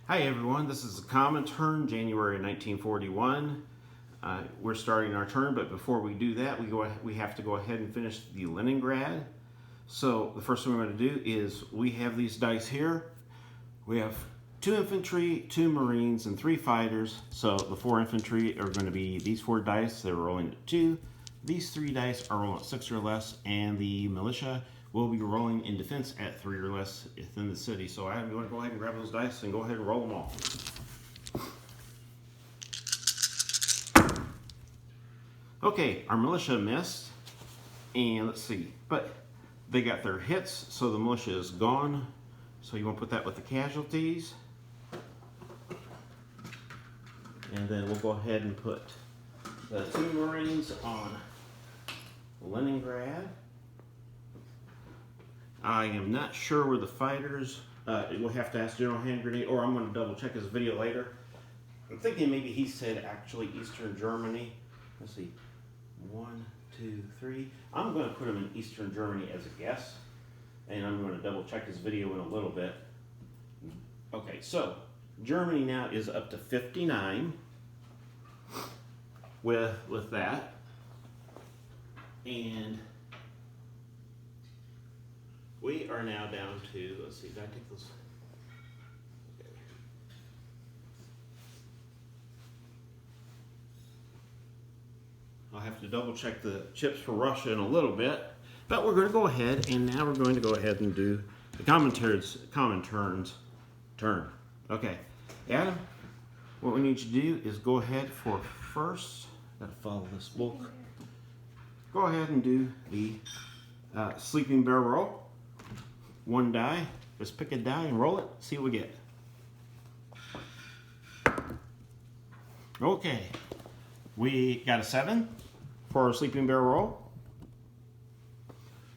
Hi everyone, this is a common turn, January 1941. We're starting our turn, but before we do that, we have to go ahead and finish the Leningrad. So the first thing we're going to do is we have these dice here. We have 2 infantry, 2 marines, and 3 fighters. So the 4 infantry are going to be these 4 dice. They're rolling at 2. These 3 dice are rolling at 6 or less, and the militia will be rolling in defense at 3 or less within the city. So I'm going to go ahead and grab those dice and go ahead and roll them all. Okay, our militia missed, and let's see, but they got their hits, so the militia is gone. So you want to put that with the casualties. And then we'll go ahead and put the 2 Marines on Leningrad. I am not sure where the fighters, we'll have to ask General Hand Grenade, or I'm going to double check his video later. I'm thinking maybe he said actually Eastern Germany. Let's see, 1, 2, 3. I'm going to put him in Eastern Germany as a guess, and I'm going to double check his video in a little bit. Okay, so Germany now is up to 59 with that, and we are now down to, let's see, did I take those? Okay. I'll have to double check the chips for Russia in a little bit, but we're going to go ahead, and now we're going to go ahead and do the common turns turn. Okay, Adam, what we need you to do is go ahead for first, gotta follow this book. Go ahead and do the sleeping bear roll. 1 die, just pick a die and roll it, see what we get. Okay, we got a 7 for our sleeping bear roll.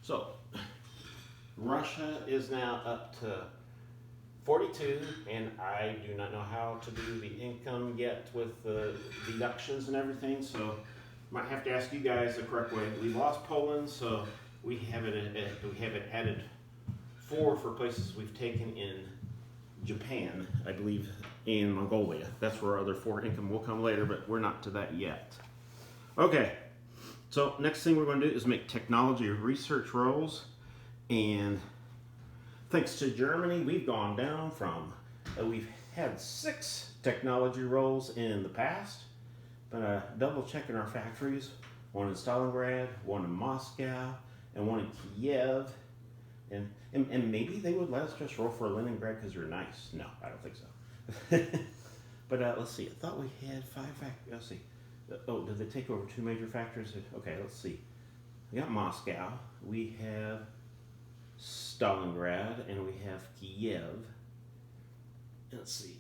So, Russia is now up to 42, and I do not know how to do the income yet with the deductions and everything, so might have to ask you guys the correct way. We lost Poland, so we have it added 4 for places we've taken in Japan, I believe, in Mongolia. That's where our other 4 income will come later, but we're not to that yet. Okay, so next thing we're going to do is make technology research rolls, and thanks to Germany, we've gone down from, we've had 6 technology rolls in the past, but double checking our factories, 1 in Stalingrad, 1 in Moscow, and 1 in Kiev. And maybe they would let us just roll for Leningrad because they're nice. No, I don't think so. But let's see. I thought we had 5 factories. Let's see. Oh, did they take over 2 major factories? Okay, let's see. We got Moscow. We have Stalingrad, and we have Kiev. Let's see.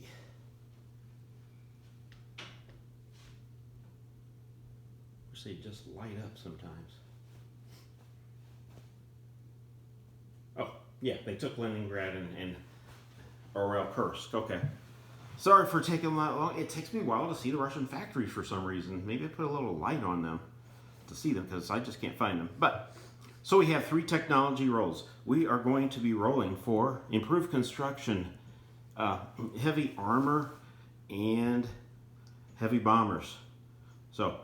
Wish they just light up sometimes. Oh, yeah, they took Leningrad and Orel Kursk. Okay. Sorry for taking that long. It takes me a while to see the Russian factories for some reason. Maybe I put a little light on them to see them because I just can't find them. But, so we have 3 technology rolls. We are going to be rolling for improved construction, heavy armor, and heavy bombers. So,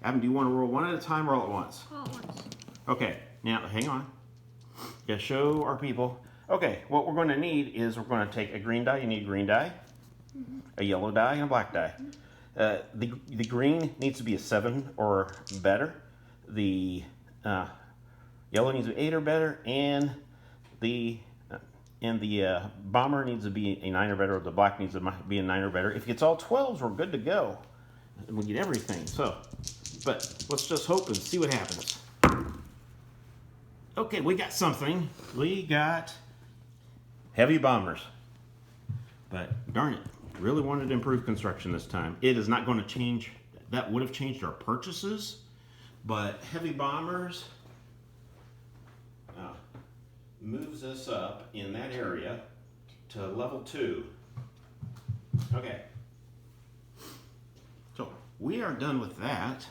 Adam, do you want to roll 1 at a time or all at once? All at once. Okay, now hang on. Yeah, show our people. Okay, what we're going to need is we're going to take a green die. You need a green die, a yellow die, and a black die. The green needs to be a 7 or better. The yellow needs to be 8 or better, and the bomber needs to be a 9 or better, or the black needs to be a 9 or better. If it gets all 12s, we're good to go. And we get everything. So, but let's just hope and see what happens. Okay, we got something. We got heavy bombers. But darn it, really wanted to improve construction this time. It is not going to change. That would have changed our purchases, but heavy bombers moves us up in that area to level 2. Okay. So we are done with that.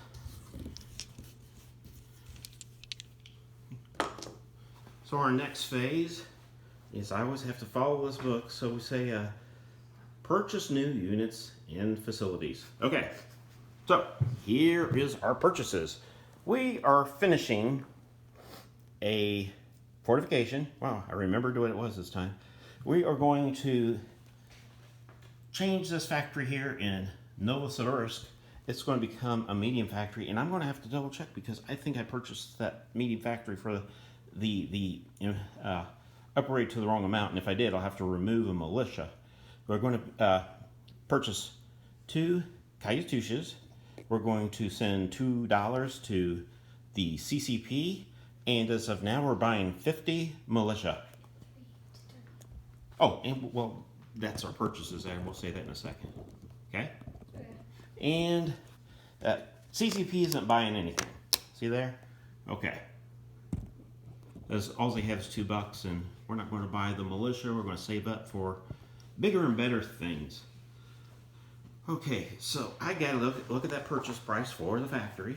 So our next phase is I always have to follow this book. So we say purchase new units and facilities. Okay, so here is our purchases. We are finishing a fortification. Wow, I remembered what it was this time. We are going to change this factory here in Novosibirsk. It's going to become a medium factory, and I'm going to have to double check because I think I purchased that medium factory for the upgrade to the wrong amount, and if I did, I'll have to remove a militia. We're going to purchase 2 Katyushes. We're going to send $2 to the CCP, and as of now, we're buying 50 militia. Oh, and well, that's our purchases, and we'll say that in a second. Okay? And CCP isn't buying anything. See there? Okay. All they have is $2, and we're not going to buy the militia. We're going to save up for bigger and better things. Okay, so I gotta look at that purchase price for the factory.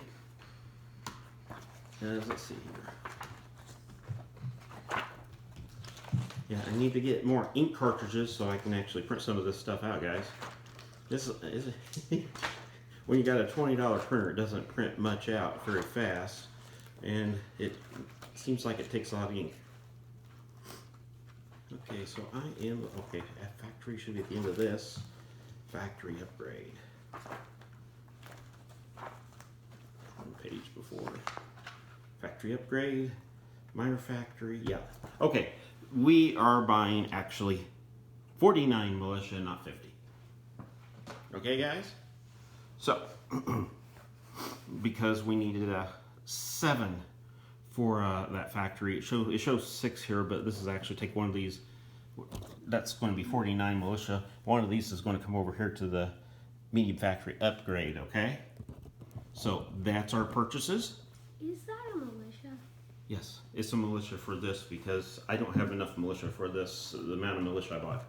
Let's see here. Yeah, I need to get more ink cartridges so I can actually print some of this stuff out, guys. This is when you got a $20 printer, it doesn't print much out very fast, and it seems like it takes a lot of ink. Okay, so okay, factory should be at the end of this. Factory upgrade. One page before. Factory upgrade, minor factory, yeah. Okay, we are buying actually 49 militia, not 50. Okay, guys? So, because we needed 7 for that factory. It shows 6 here, but this is actually take one of these. That's going to be 49 militia. One of these is going to come over here to the medium factory upgrade, okay? So that's our purchases. Is that a militia? Yes, it's a militia for this because I don't have enough militia for this, the amount of militia I bought.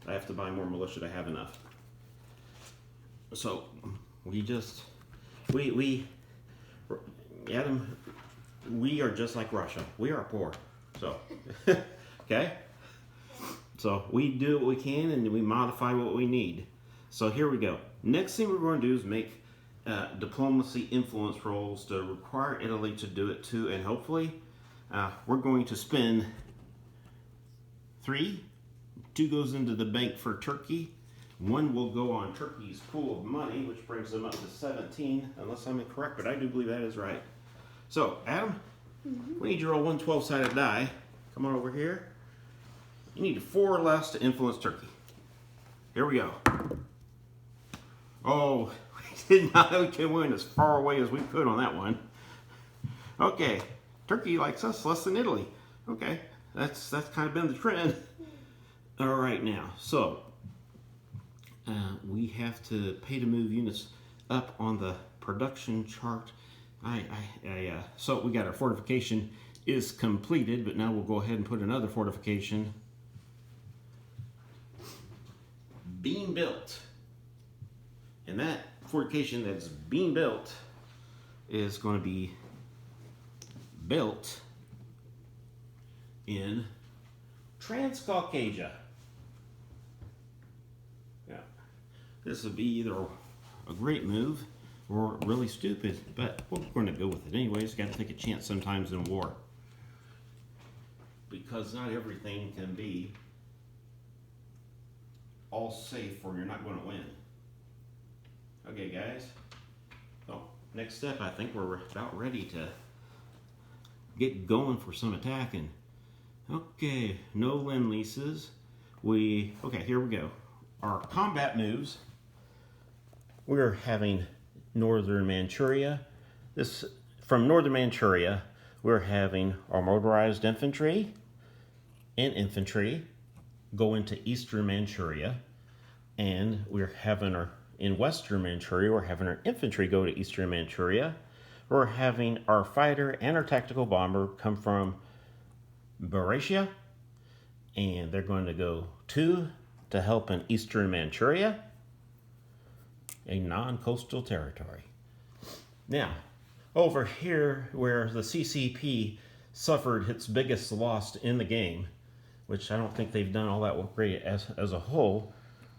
I have to buy more militia to have enough. So Adam, we are just like Russia. We are poor. So, okay? So we do what we can and we modify what we need. So here we go. Next thing we're going to do is make diplomacy influence rolls to require Italy to do it too. And hopefully we're going to spend 3. 2 goes into the bank for Turkey. 1 will go on Turkey's pool of money, which brings them up to 17, unless I'm incorrect, but I do believe that is right. So, Adam, we need you to roll 1 12-sided die. Come on over here. You need 4 or less to influence Turkey. Here we go. Oh, we did not win as far away as we could on that one. Okay, Turkey likes us less than Italy. Okay, that's kind of been the trend. All right, now, so we have to pay to move units up on the production chart. So we got our fortification is completed, but now we'll go ahead and put another fortification being built. And that fortification that's being built is going to be built in Transcaucasia. Yeah. This would be either a great move or really stupid, but we're going to go with it anyways. Got to take a chance sometimes in war. Because not everything can be all safe or you're not going to win. Okay, guys. So, next step, I think we're about ready to get going for some attacking. Okay, no Lend-Leases. Okay, here we go. Our combat moves. We're having Northern Manchuria. From Northern Manchuria, we're having our motorized infantry and infantry go into Eastern Manchuria, and we're having in Western Manchuria, we're having our infantry go to Eastern Manchuria. We're having our fighter and our tactical bomber come from Buryatia, and they're going to go to help in Eastern Manchuria, a non-coastal territory. Now, over here where the CCP suffered its biggest loss in the game, which I don't think they've done all that great as a whole,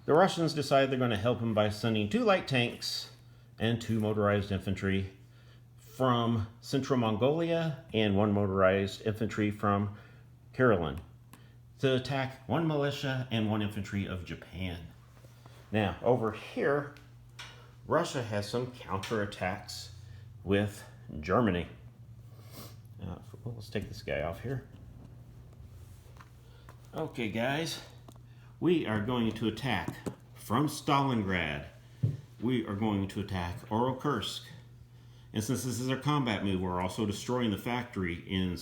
the Russians decide they're going to help him by sending 2 light tanks and 2 motorized infantry from Central Mongolia and 1 motorized infantry from Karelin to attack 1 militia and 1 infantry of Japan. Now, over here, Russia has some counterattacks with Germany. Well, let's take this guy off here. Okay, guys, we are going to attack from Stalingrad. We are going to attack Oral-Kursk. And since this is our combat move, we're also destroying the factory in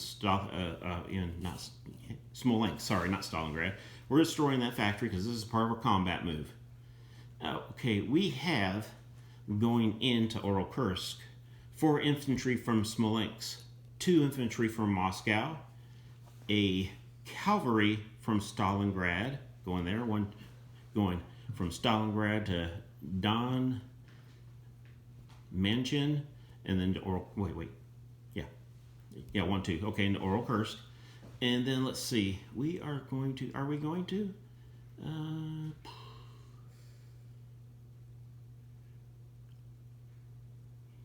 Smolensk. Sorry, not Stalingrad. We're destroying that factory because this is part of our combat move. Okay, we have going into Oral-Kursk 4 infantry from Smolensk, 2 infantry from Moscow, a cavalry from Stalingrad, going there, 1 going from Stalingrad to Don Manchin, and then to Oral, yeah, 1, 2, okay, into Oral-Kursk. And then let's see, are we going to,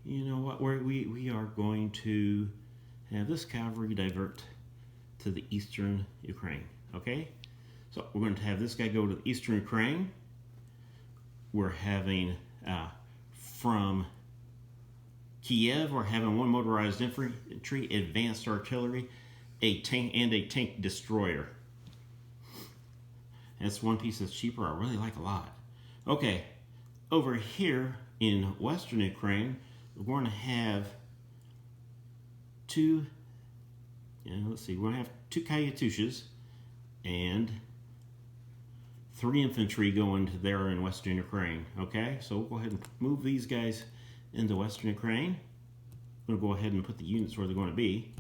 you know what, we are going to have this cavalry divert to the eastern Ukraine, okay? So we're going to have this guy go to the eastern Ukraine. We're having, from Kiev, we're having 1 motorized infantry, advanced artillery, a tank, and a tank destroyer. That's 1 piece that's cheaper, I really like a lot. Okay, over here in western Ukraine, we're going to have 2, let's see, we're going to have 2 Katyushas and 3 infantry going to there in western Ukraine. Okay, so we'll go ahead and move these guys into western Ukraine. I'm going to go ahead and put the units where they're going to be.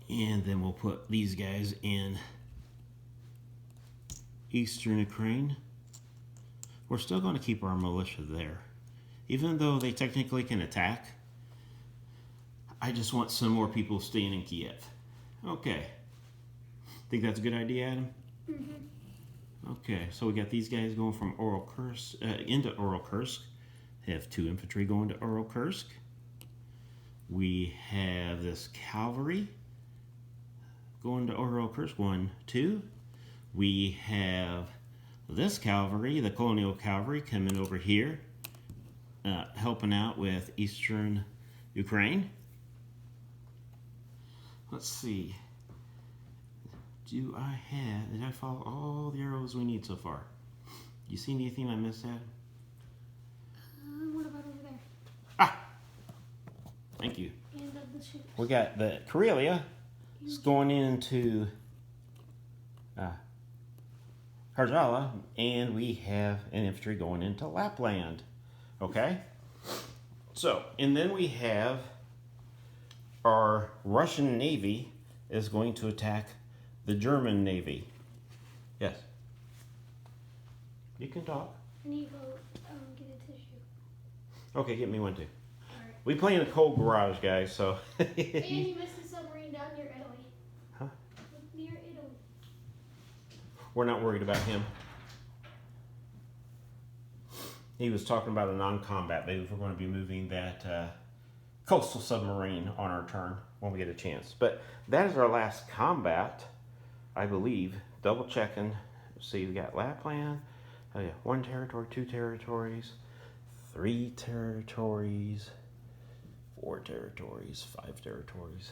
And then we'll put these guys in eastern Ukraine. We're still going to keep our militia there. Even though they technically can attack, I just want some more people staying in Kiev. Okay. Think that's a good idea, Adam? Mm-hmm. Okay, so we got these guys going from Oral-Kursk into Oral-Kursk. Have 2 infantry going to Oral-Kursk. We have this cavalry going to Oral-Kursk, 1, 2. We have this cavalry, the Colonial Cavalry, coming over here, helping out with eastern Ukraine. Let's see. Did I follow all the arrows we need so far? You see anything I missed, Adam? What about over there? Ah! Thank you. And the ships. We got the Karelia. It's going into Harjala, and we have an infantry going into Lapland. Okay? So, and then we have our Russian Navy is going to attack the German Navy. Yes. You can talk. I need to go get a tissue. Okay, get me 1 too. Alright. We play in a cold garage, guys, so. And you missed a submarine down near Italy. Huh? Near Italy. We're not worried about him. He was talking about a non-combat move. We're going to be moving that coastal submarine on our turn when we get a chance. But that is our last combat, I believe. Double checking. See, we got Lapland. Oh yeah, 1 territory, 2 territories, 3 territories, 4 territories, 5 territories,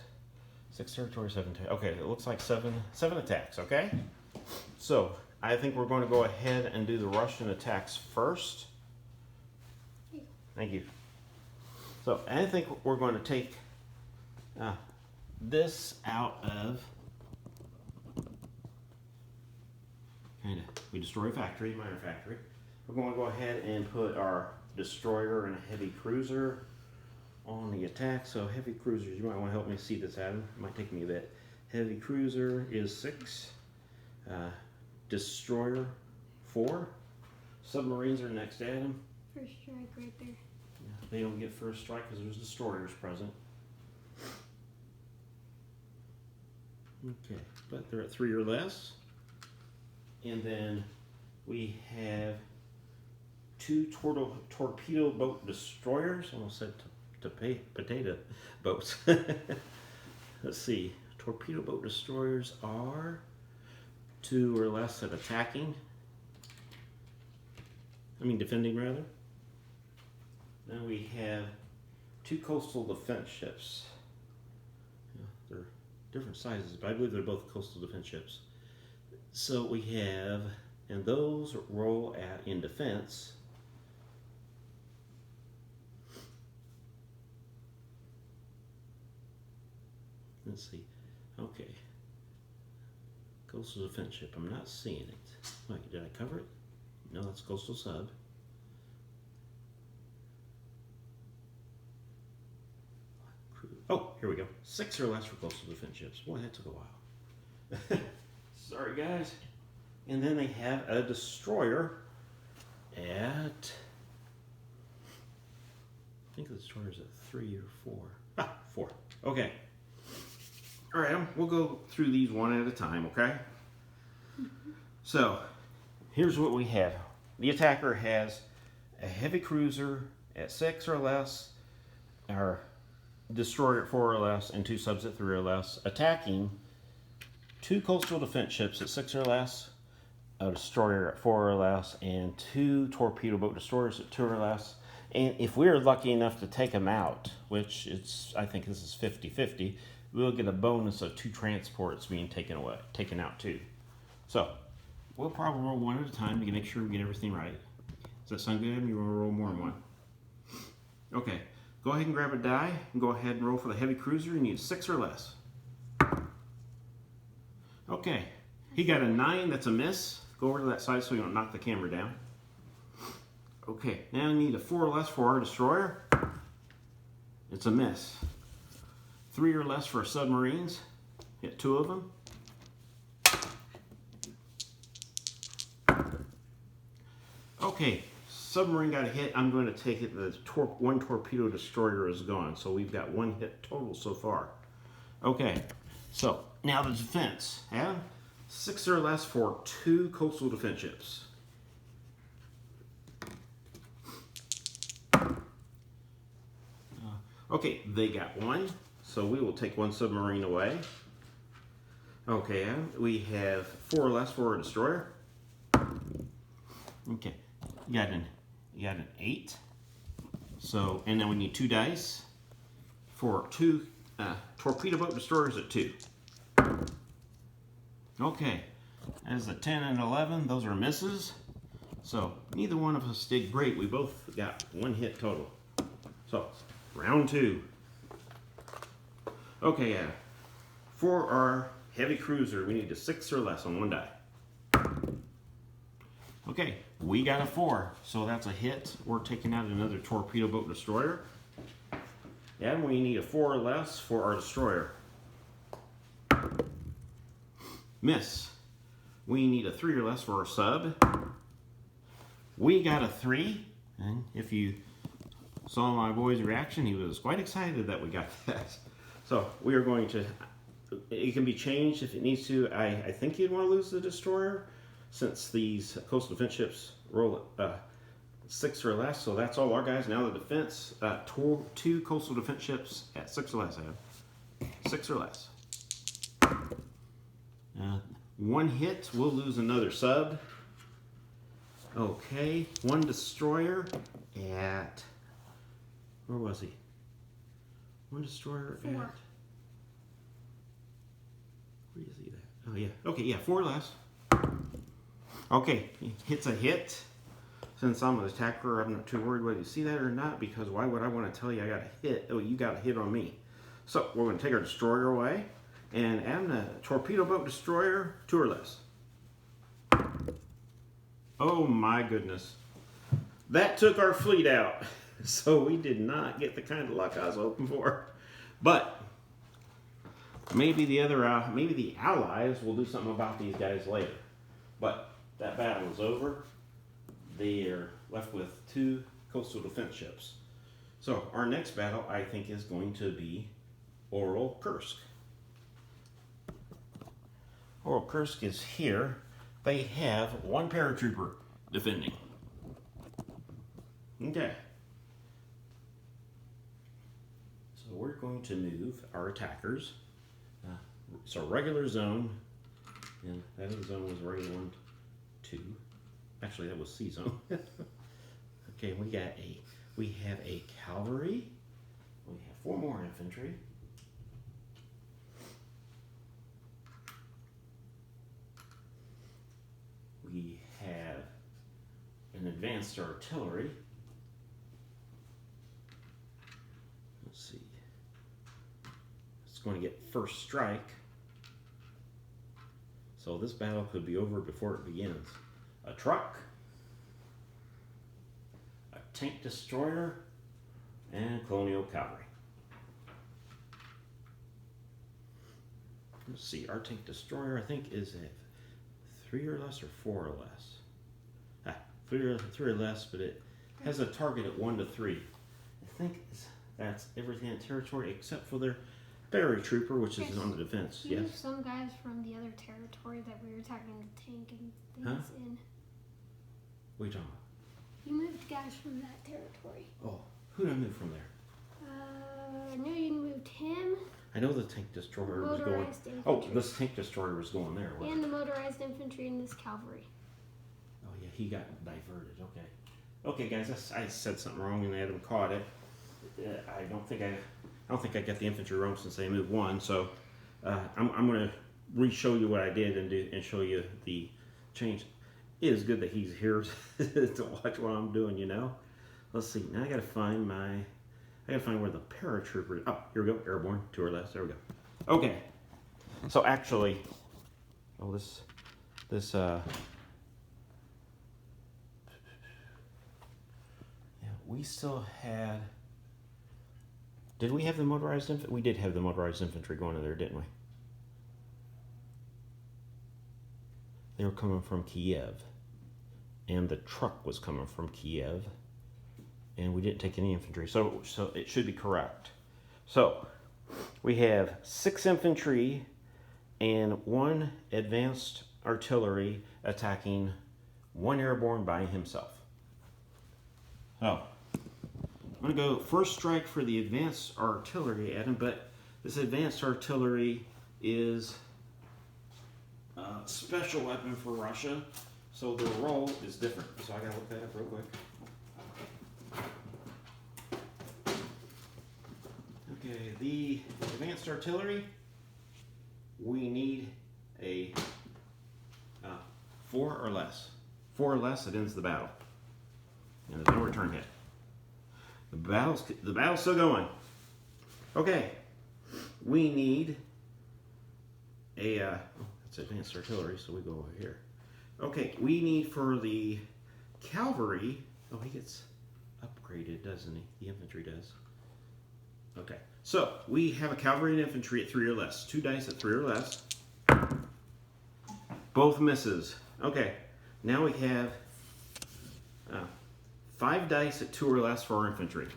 6 territories, 7 territories. Okay, it looks like seven attacks, okay? So, I think we're going to go ahead and do the Russian attacks first. Thank you. So, I think we're going to take this out of, we destroy a factory, minor factory. We're going to go ahead and put our destroyer and a heavy cruiser on the attack. So heavy cruisers, you might want to help me see this, Adam. It might take me a bit. Heavy cruiser is 6. Destroyer 4. Submarines are next, Adam. First strike right there. They don't get first strike because there's destroyers present. Okay, but they're at 3 or less. And then we have 2 torpedo boat destroyers. Almost said potato boats. Let's see. Torpedo boat destroyers are 2 or less at attacking. Defending rather. Now we have 2 coastal defense ships. They're different sizes, but I believe they're both coastal defense ships. So we have, and those roll in defense. Let's see. Okay. Coastal defense ship. I'm not seeing it. Wait, did I cover it? No, that's coastal sub. Oh, here we go. 6 or less for coastal defense ships. Boy, that took a while. Sorry, guys. And then they have a destroyer at, I think the destroyer's at 3 or 4. 4. Okay. All right, we'll go through these one at a time, okay? So, here's what we have. The attacker has a heavy cruiser at 6 or less, or destroyer at 4 or less, and 2 subs at 3 or less, attacking 2 coastal defense ships at 6 or less, a destroyer at 4 or less, and 2 torpedo boat destroyers at 2 or less. And if we're lucky enough to take them out, which I think this is 50-50, we'll get a bonus of 2 transports being taken out too. So we'll probably roll one at a time to make sure we get everything right. Does that sound good? You want to roll more than one? Okay. Go ahead and grab a die and go ahead and roll for the heavy cruiser. You need 6 or less. Okay. He got a 9. That's a miss. Go over to that side so you don't knock the camera down. Okay. Now you need a 4 or less for our destroyer. It's a miss. 3 or less for submarines. Hit 2 of them. Okay. Submarine got a hit. I'm going to take it. The 1 torpedo destroyer is gone. So we've got 1 hit total so far. Okay. So now the defense. Yeah? 6 or less for 2 coastal defense ships. Okay, they got 1. So we will take 1 submarine away. Okay, we have 4 or less for a destroyer. Okay, you got an 8. So, and then we need 2 dice for 2 torpedo boat destroyers at 2. Okay, as a 10 and 11, those are misses. So neither one of us did great. We both got 1 hit total. So round 2. Okay, for our heavy cruiser, we need a 6 or less on 1 die. Okay, we got a 4, so that's a hit. We're taking out another torpedo boat destroyer. And we need a 4 or less for our destroyer. Miss. We need a 3 or less for our sub. We got a 3, and if you saw my boy's reaction, he was quite excited that we got that. So we are going to, it can be changed if it needs to. I think you'd want to lose the destroyer since these coastal defense ships roll at 6 or less. So that's all our guys. Now the defense, 2 coastal defense ships at 6 or less. I have 6 or less. 1 hit, we'll lose another sub. Okay, 1 destroyer at, where was he? 1 destroyer 4. at, where is he at? Oh yeah, okay, yeah, 4 or less. Okay, hit's a hit. Since I'm an attacker, I'm not too worried whether you see that or not, because why would I want to tell you I got a hit? Oh, you got a hit on me. So we're going to take our destroyer away and add a torpedo boat destroyer, 2 or less. Oh my goodness. That took our fleet out. So we did not get the kind of luck I was hoping for. But maybe the allies will do something about these guys later. But that battle is over. They are left with 2 coastal defense ships. So our next battle, I think, is going to be Oral Kursk. Oral Kursk is here. They have one paratrooper defending. Okay. So we're going to move our attackers. It's a regular zone, and that other zone was regular 1, 2. Actually, that was C zone. Okay, we have a cavalry. We have 4 more infantry. We have an advanced artillery. Let's see. It's going to get first strike. So this battle could be over before it begins. A truck, a tank destroyer, and colonial cavalry. Let's see, our tank destroyer, I think, is at 3 or less or 4 or less. 3 or less, but it has a target at 1 to 3. I think that's everything in territory except for their paratrooper, which is on the defense. You Yes. moved some guys from the other territory that we were attacking the tank and things in. What are you talking You moved guys from that territory. about? Oh, who did I move from there? I knew you moved him I know the tank destroyer was going. Motorized infantry. Oh, this tank destroyer was going there. Wasn't and it? the motorized infantry and this cavalry. Oh yeah, he got diverted. Okay. Okay, guys, I said something wrong and Adam caught it. I don't think I got the infantry wrong since they moved 1. So I'm going to re-show you what I did and show you the change. It is good that he's here to watch what I'm doing. You know. Let's see. Now I got to find where the paratrooper. Oh, here we go. Airborne, 2 or less. There we go. Okay. So actually, we still had. Did we have the motorized infantry? We did have the motorized infantry going in there, didn't we? They were coming from Kiev. And the truck was coming from Kiev. And we didn't take any infantry. So it should be correct. So we have 6 infantry and 1 advanced artillery attacking 1 airborne by himself. Oh. I'm going to go first strike for the advanced artillery, Adam, but this advanced artillery is a special weapon for Russia, so the role is different. So I got to look that up real quick. Okay, the advanced artillery, we need a 4 or less. 4 or less, it ends the battle. And there's no return hit. The battle's still going. Okay, we need a. That's advanced artillery, so we go over here. Okay, we need for the cavalry. Oh, he gets upgraded, doesn't he? The infantry does. Okay, so we have a cavalry and infantry at 3 or less. 2 dice at 3 or less. Both misses. Okay, now we have 5 dice at 2 or less for our infantry.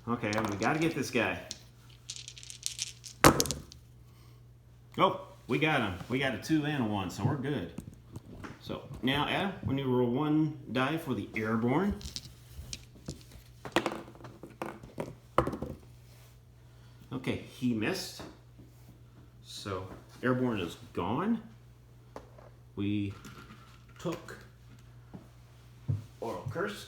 Okay, we got to get this guy. Oh, we got him. We got a 2 and a 1, so we're good. So now, Adam, we need to roll 1 die for the airborne. Okay, he missed. So airborne is gone. We took Oral Kursk.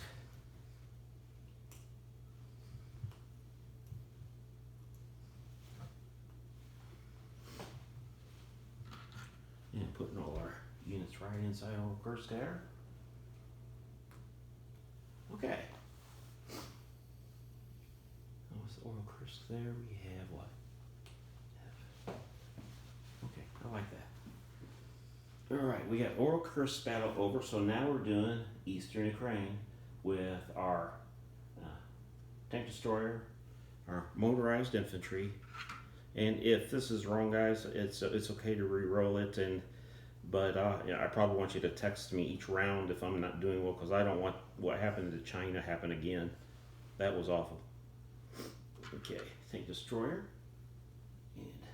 And putting all our units right inside Oral Kursk there. Okay. With Oral Kursk there, we have what? Okay, I like that. Alright, we got Oral Kursk battle over, so now we're doing Eastern Ukraine with our tank destroyer, our motorized infantry, and if this is wrong, guys, it's okay to re-roll it, but I probably want you to text me each round if I'm not doing well, because I don't want what happened to China happen again. That was awful. Okay, tank destroyer, and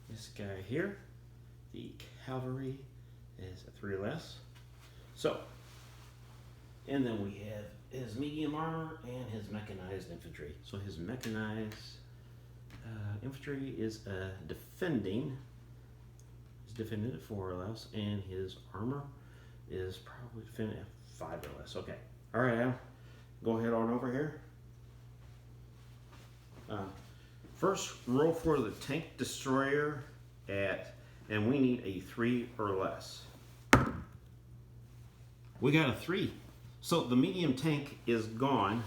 this guy here. The cavalry is at 3 or less. So, and then we have his medium armor and his mechanized infantry. So his mechanized infantry is defending. He's defending at 4 or less, and his armor is probably defending at 5 or less. Okay. All right, Adam. Go ahead on over here. First, roll for the tank destroyer and we need a 3 or less. We got a 3. So the medium tank is gone,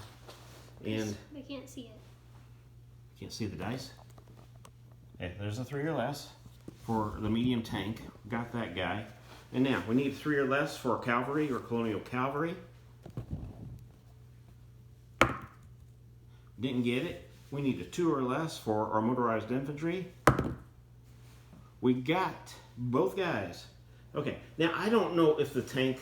and I can't see it. can't see the dice. Okay, there's a 3 or less for the medium tank. Got that guy. And now we need 3 or less for cavalry or colonial cavalry. Didn't get it. We need a 2 or less for our motorized infantry. We got both guys. Okay, now I don't know if the tank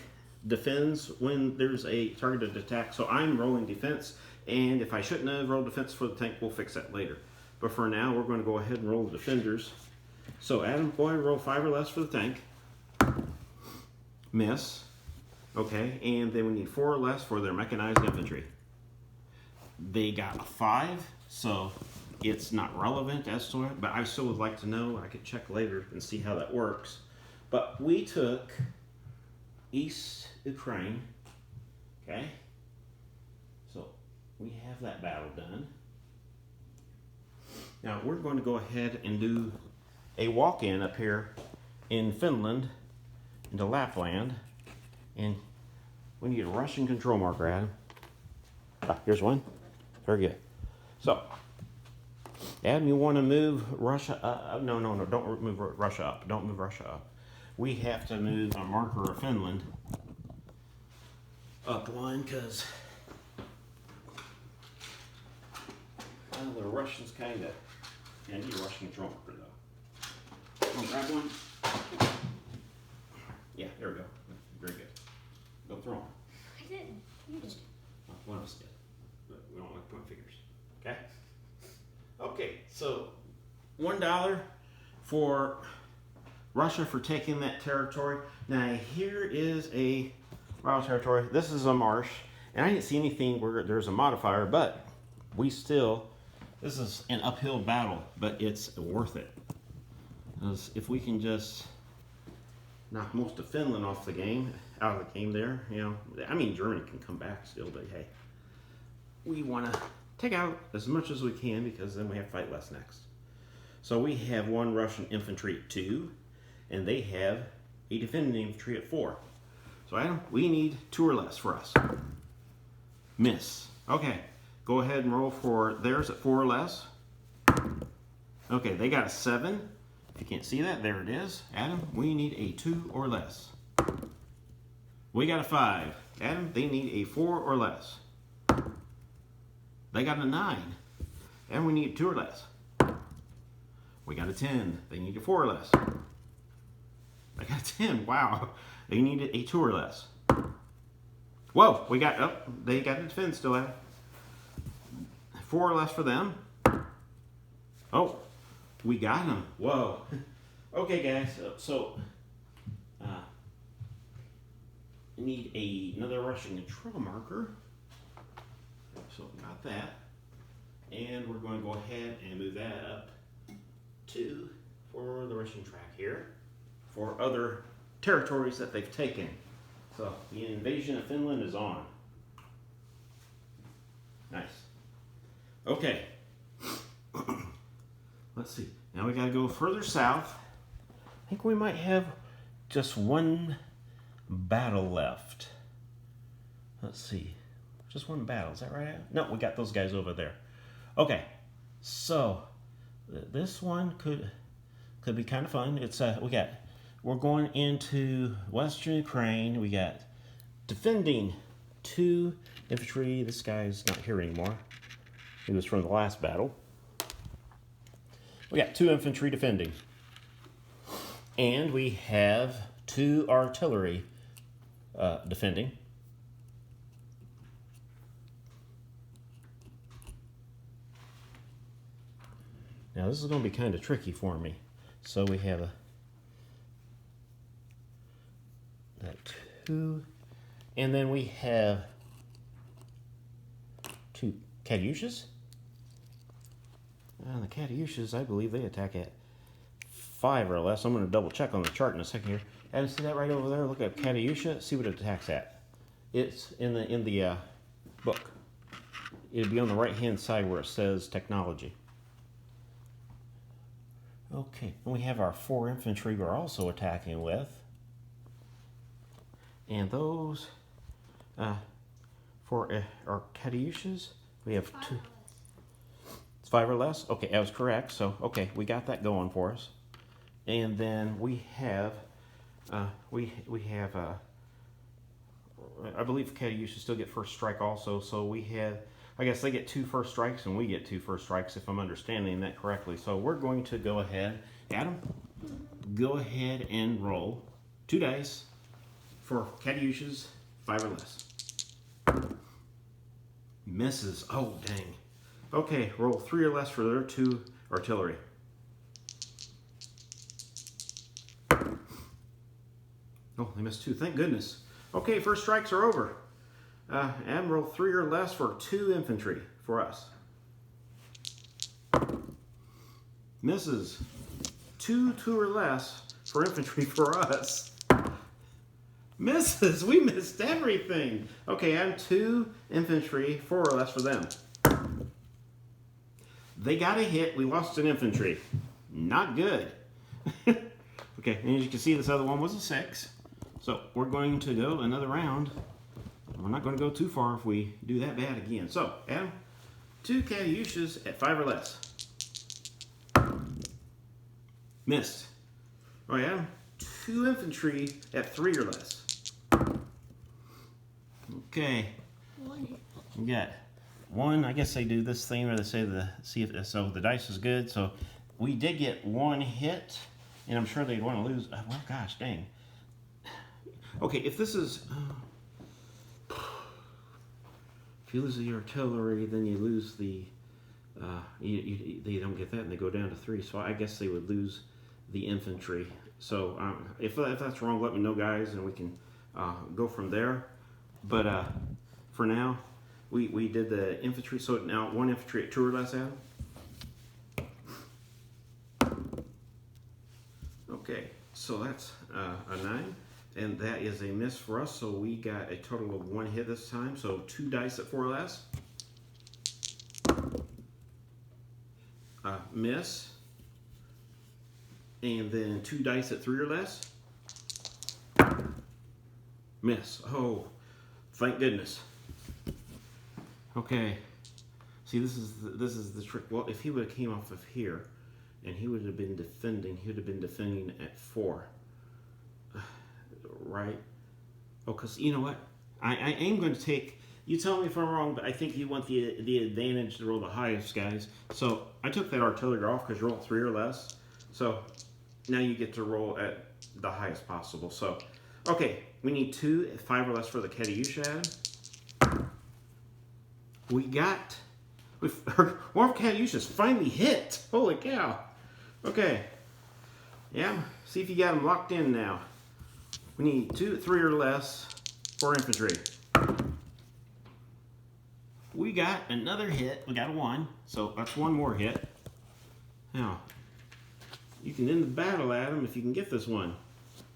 defends when there's a targeted attack, so I'm rolling defense, and if I shouldn't have rolled defense for the tank, we'll fix that later. But for now, we're going to go ahead and roll the defenders. So Adam, go ahead and roll 5 or less for the tank. Miss. Okay, and then we need 4 or less for their mechanized infantry. They got a 5, so it's not relevant as to it, but I still would like to know. I could check later and see how that works. But we took East Ukraine, okay? So we have that battle done. Now we're going to go ahead and do a walk-in up here in Finland, into Lapland, and we need a Russian control marker, Adam. Here's one. Very good. So, Adam, you want to move Russia up? No, don't move Russia up. Don't move Russia up. We have to move a marker of Finland up one, because the Russians kind of... Yeah, I need a Russian control marker, though. Want to grab one? Yeah, there we go. Very good. Go throw them. I didn't. You did. One of us did. But we don't like point figures. Okay? Okay, so $1 for Russia for taking that territory. Now, here is a Royal territory. This is a marsh. And I didn't see anything where there's a modifier, but we still... This is an uphill battle, but it's worth it. Because if we can just knock most of Finland off the game, out of the game there, you know, I mean, Germany can come back still, but hey, we want to take out as much as we can, because then we have to fight less next. So we have 1 Russian infantry at 2, and they have a defending infantry at 4. So Adam, we need 2 or less for us. Miss. Okay, go ahead and roll for theirs at 4 or less. Okay, they got a 7. If you can't see that, there it is. Adam, we need a 2 or less. We got a 5. Adam, they need a 4 or less. They got a 9. And we need 2 or less. We got a 10. They need a 4 or less. They got a 10. Wow. They needed a 2 or less. Whoa, we got, oh, they got a defense still out. 4 or less for them. Oh, we got them. Whoa. Okay, guys, so need another Russian control marker. So we got that. And we're going to go ahead and move that up 2 for the Russian track here for other territories that they've taken. So the invasion of Finland is on. Nice. Okay. Let's see. Now we got to go further south. I think we might have just 1 battle left. Let's see. Just 1 battle. Is that right? No, we got those guys over there. Okay. So this one could be kind of fun. It's we're going into Western Ukraine. We got defending 2 infantry. This guy's not here anymore. He was from the last battle. We got 2 infantry defending. And we have 2 artillery defending. Now this is going to be kind of tricky for me. So we have 2. And then we have 2 Katyushas. The Katyushas, I believe they attack at 5 or less. I'm going to double check on the chart in a second here. And see that right over there? Look at Katyusha. See what it attacks at. It's in the book. It'd be on the right hand side where it says technology. Okay, and we have our 4 infantry we're also attacking with. And those for our Katyushas, we have 2. It's 5 or less? Okay, that was correct. So, okay, we got that going for us. And then we have, I believe Katyusha still get first strike also. So we have, I guess they get 2 first strikes and we get 2 first strikes if I'm understanding that correctly. So we're going to go ahead, Adam, go ahead and roll 2 dice for Katyushas, 5 or less. Misses. Oh, dang. Okay, roll 3 or less for their 2 artillery. Oh, they missed 2. Thank goodness. Okay, first strikes are over. And roll 3 or less for 2 infantry for us. Misses. 2 or less for infantry for us. Misses. We missed everything. Okay, and 2 infantry, 4 or less for them. They got a hit. We lost an infantry. Not good. Okay, and as you can see, this other one was a 6. So we're going to go another round. We're not going to go too far if we do that bad again. So, Adam, 2 Katyushas at 5 or less. Missed. All right, Adam, 2 infantry at 3 or less. Okay. 1 hit. We got 1. I guess they do this thing where they say so the dice is good. So we did get 1 hit, and I'm sure they'd want to lose. Well, gosh, dang. Okay, if this is, if you lose the artillery, then you lose the, they don't get that, and they go down to 3. So I guess they would lose the infantry. So if that's wrong, let me know, guys, and we can go from there. But for now, we did the infantry. So now 1 infantry at 2 or less, Adam. Okay, so that's a 9. And that is a miss for us, so we got a total of 1 hit this time. So 2 dice at 4 or less. Miss. And then 2 dice at 3 or less. Miss. Oh, thank goodness. Okay. See, this is the trick. Well, if he would have came off of here, and he would have been defending, at 4. Right? Oh, because you know what? I am going to take, you tell me if I'm wrong, but I think you want the advantage to roll the highest, guys. So I took that artillery off because you rolled 3 or less. So now you get to roll at the highest possible. So, okay, we need 2 at 5 or less for the Katyusha. We got, one of Katyusha's finally hit. Holy cow. Okay. Yeah, see if you got them locked in now. We need 2, 3 or less for infantry. We got another hit. We got a 1, so that's 1 more hit. Now, you can end the battle, Adam, if you can get this one.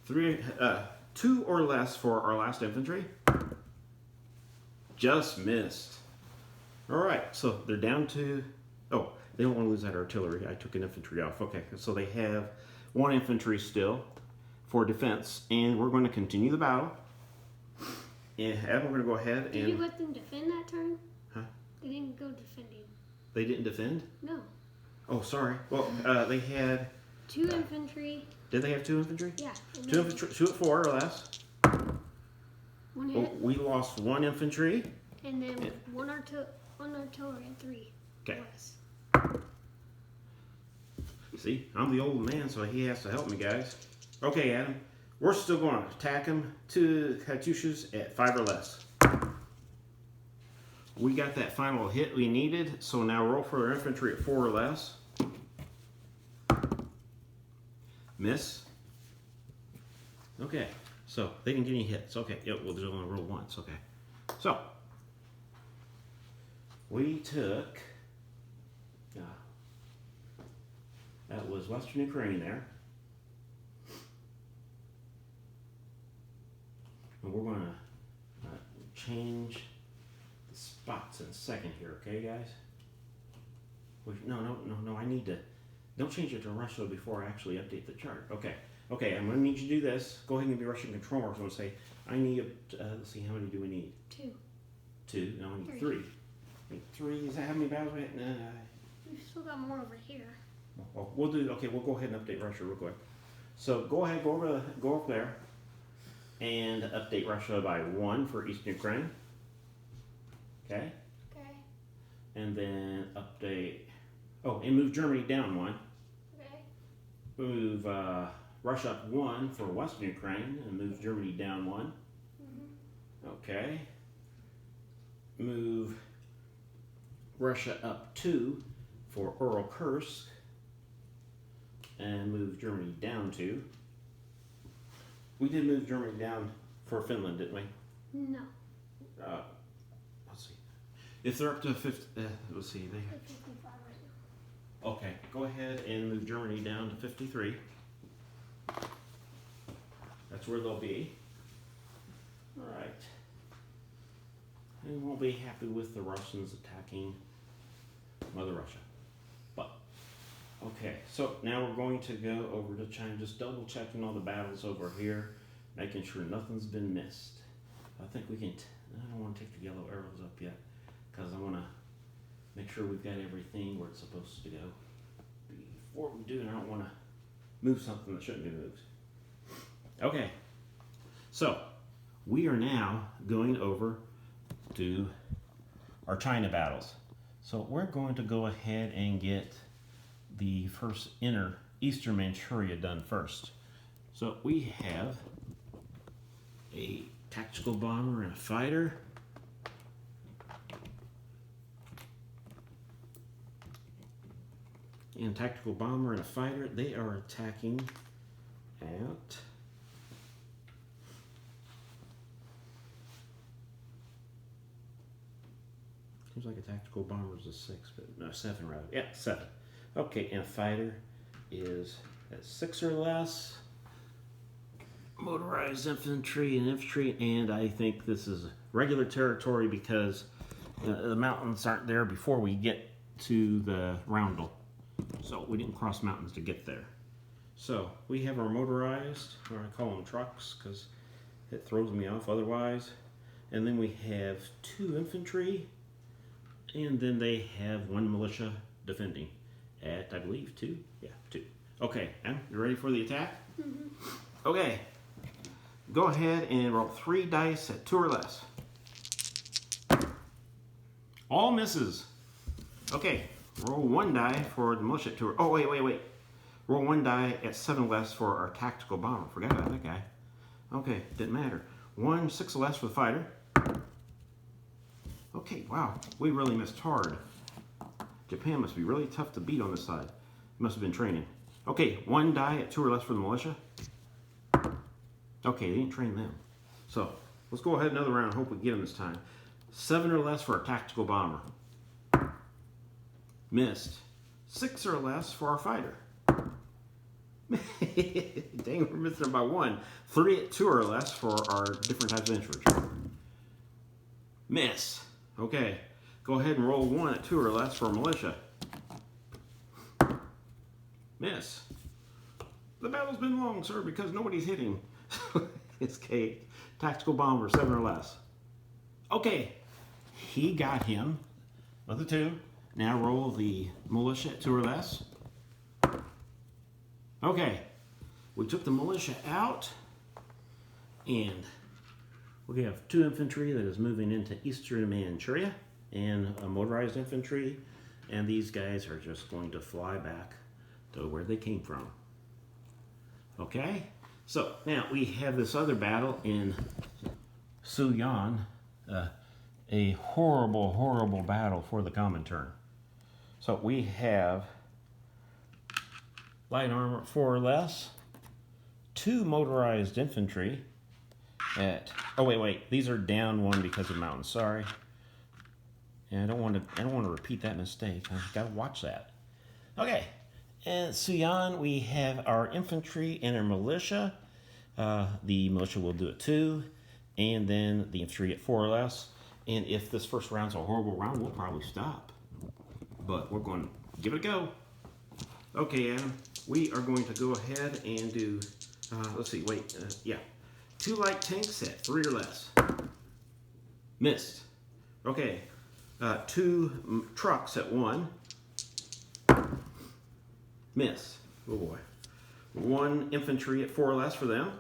2 or less for our last infantry. Just missed. All right, so they're down to, oh, they don't want to lose that artillery. I took an infantry off. Okay, so they have 1 infantry still for defense, and we're going to continue the battle. And Adam, we're going to go ahead and... Did you let them defend that turn? Huh? They didn't go defending. They didn't defend? No. Oh, sorry. Well, they had... 2 infantry. Did they have 2 infantry? Yeah. 2 infantry, 2 at 4 or less. 1 Oh, hit. we lost 1 infantry. And then 1 artillery at 3. Okay. Less. See, I'm the old man, so he has to help me, guys. Okay, Adam, we're still going to attack him. 2 Katyushas at 5 or less. We got that final hit we needed, so now roll for our infantry at 4 or less. Miss. Okay, So they didn't get any hits. Okay, yeah, well, there's only roll once. Okay, so we took. That was Western Ukraine there. And we're going to change the spots in a second here, okay, guys? No, I need to. Don't change it to Russia before I actually update the chart. Okay, I'm going to need you to do this. Go ahead and give me Russian control marks. I'm going to say, I need, let's see, how many do we need? 2. 2. No, I need 3. I need 3. Is that how many battles we had? We've still got more over here. Well, we'll go ahead and update Russia real quick. So go ahead, go up there, and update Russia by 1 for Eastern Ukraine. Okay. Okay. And then update. Oh, and move Germany down 1. Okay. Move Russia up 1 for Western Ukraine, and move Germany down 1. Okay. Move Russia up 2 for Ural Kursk. And move Germany down 2. We did move Germany down for Finland, didn't we? No. Let's see. If they're up to 50, let's see. They're 55 right now. Okay, go ahead and move Germany down to 53. That's where they'll be. All right. We won't be happy with the Russians attacking Mother Russia. But okay, so now we're going to go over to China, just double checking all the battles over here, making sure nothing's been missed. I think we can, I don't want to take the yellow arrows up yet, because I want to make sure we've got everything where it's supposed to go. Before we do, I don't want to move something that shouldn't be moved. Okay, so we are now going over to our China battles. So we're going to go ahead and get the first Eastern Manchuria done first. So we have a tactical bomber and a fighter. And tactical bomber and a fighter, they are attacking at seems like a tactical bomber is a 6, but no, 7 rather. Yeah, 7. Okay, and a fighter is at 6 or less. Motorized infantry and infantry, and I think this is regular territory because the mountains aren't there before we get to the roundel. So we didn't cross mountains to get there. So we have our motorized, or I call them trucks because it throws me off otherwise. And then we have 2 infantry, and then they have 1 militia defending at, I believe, 2? Yeah, 2. Okay, Em, you ready for the attack? Okay, go ahead and roll 3 dice at 2 or less. All misses. Okay, roll 1 die for the militia tour. Oh, wait. Roll 1 die at 7 or less for our tactical bomber. Forgot about that guy. Okay, didn't matter. 1 6 or less for the fighter. Okay, wow, we really missed hard. Japan must be really tough to beat on this side. Must have been training. Okay, 1 die at 2 or less for the militia. Okay, they didn't train them. So, let's go ahead another round. Hope we get them this time. 7 or less for a tactical bomber. Missed. 6 or less for our fighter. Dang, we're missing them by 1. 3 at 2 or less for our different types of infantry. Miss. Okay, go ahead and roll 1 at 2 or less for a militia. Miss. The battle's been long, sir, because nobody's hitting. It's Kate. Tactical bomber, 7 or less. Okay, he got him with a 2. Now roll the militia at 2 or less. Okay, we took the militia out, and we have 2 infantry that is moving into Eastern Manchuria, and a motorized infantry, and these guys are just going to fly back to where they came from. Okay, so now we have this other battle in Suyan, a horrible, horrible battle for the Comintern. So we have light armor 4 or less, 2 motorized infantry, at. Oh wait. These are down one because of mountains. Sorry. And I don't want to repeat that mistake. I've got to watch that. Okay. And Suyan, we have our infantry and our militia. The militia will do it 2, and then the infantry at 4 or less. And if this first round's a horrible round, we'll probably stop. But we're going to give it a go. Okay, Adam, we are going to go ahead and do, let's see, 2 light tanks at 3 or less. Missed. Okay, 2 trucks at 1. Missed. Oh boy. 1 infantry at 4 or less for them.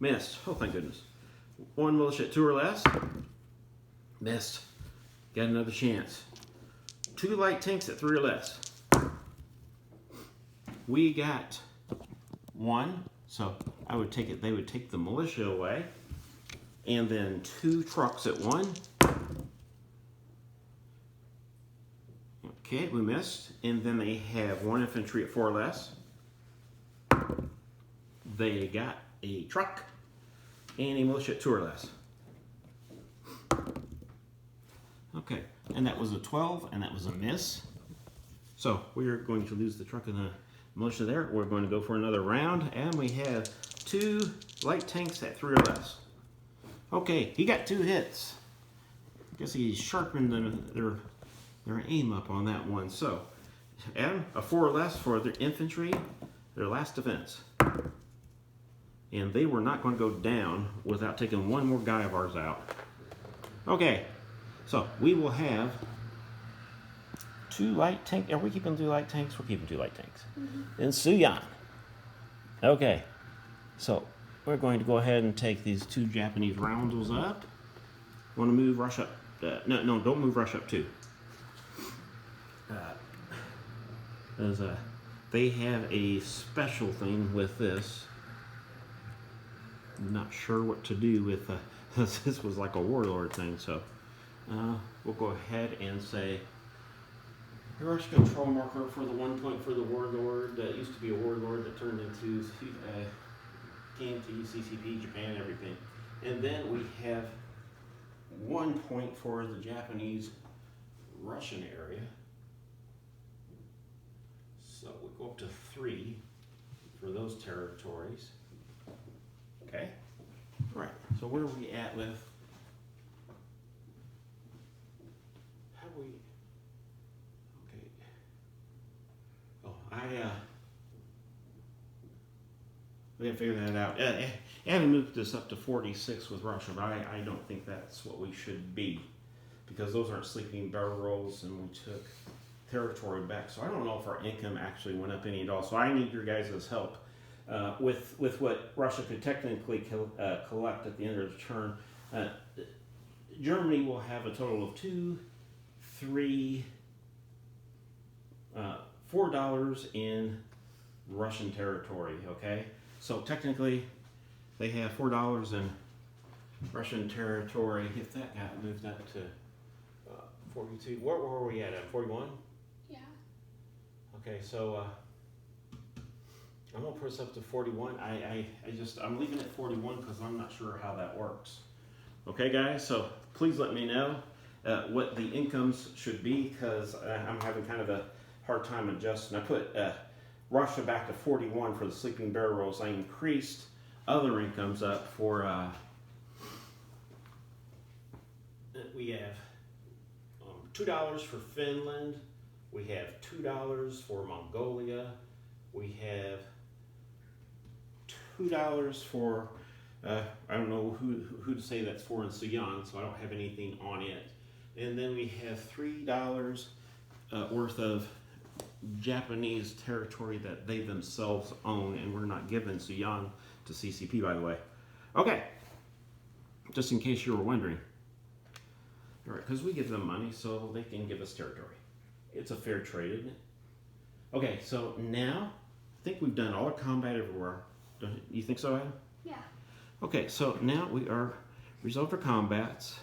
Missed. Oh, thank goodness. 1 militia at 2 or less. Missed. Got another chance. 2 light tanks at 3 or less. We got 1, so I would take it. They would take the militia away, and then 2 trucks at 1. Okay, we missed, and then they have 1 infantry at 4 or less. They got a truck and a militia at 2 or less. Okay, and that was a 12, and that was a miss. So we are going to lose the truck and the militia there. We're going to go for another round, and we have 2 light tanks at 3 or less. Okay, he got 2 hits. Guess he sharpened their aim up on that one. So, Adam, a 4 or less for their infantry, their last defense. And they were not going to go down without taking 1 more guy of ours out. Okay, so we will have 2 light tanks. Are we keeping 2 light tanks? We're keeping 2 light tanks. Mm-hmm. And Suyan. Okay, so we're going to go ahead and take these 2 Japanese roundels up. Want to move rush up? No, don't move rush up 2. They have a special thing with this. I'm not sure what to do with this was like a warlord thing, so we'll go ahead and say rush control marker for the 1 point for the warlord that used to be a warlord that turned into KMT, CCP, Japan, everything. And then we have 1 point for the Japanese Russian area. So we go up to 3 for those territories. Okay. All right. So where are we at with? How do we? Okay. Oh, we have to figure that out. I haven't moved this up to 46 with Russia, but I don't think that's what we should be, because those aren't sleeping barrel rolls, and we took territory back. So I don't know if our income actually went up any at all. So I need your guys' help with what Russia could technically collect at the end of the turn. Germany will have a total of $4 in Russian territory. Okay, so technically they have $4 in Russian territory. If that got moved up to 42, where were we at? 41? Yeah. Okay, so I'm gonna put us up to 41. I'm leaving it 41 because I'm not sure how that works. Okay, guys, so please let me know what the incomes should be, because I'm having kind of a hard time adjusting. I put Russia back to 41 for the sleeping barrel rolls. I increased other incomes up for we have $2 for Finland. We have $2 for Mongolia. We have $2 for I don't know who to say that's for in Suyan, so I don't have anything on it. And then we have $3 worth of Japanese territory that they themselves own, and we're not giving Suyan to CCP, by the way. Okay, just in case you were wondering. All right, because we give them money so they can give us territory. It's a fair trade, isn't it? Okay, so now I think we've done all our combat everywhere. You think so, Adam? Yeah. Okay, so now we are resolved our combats.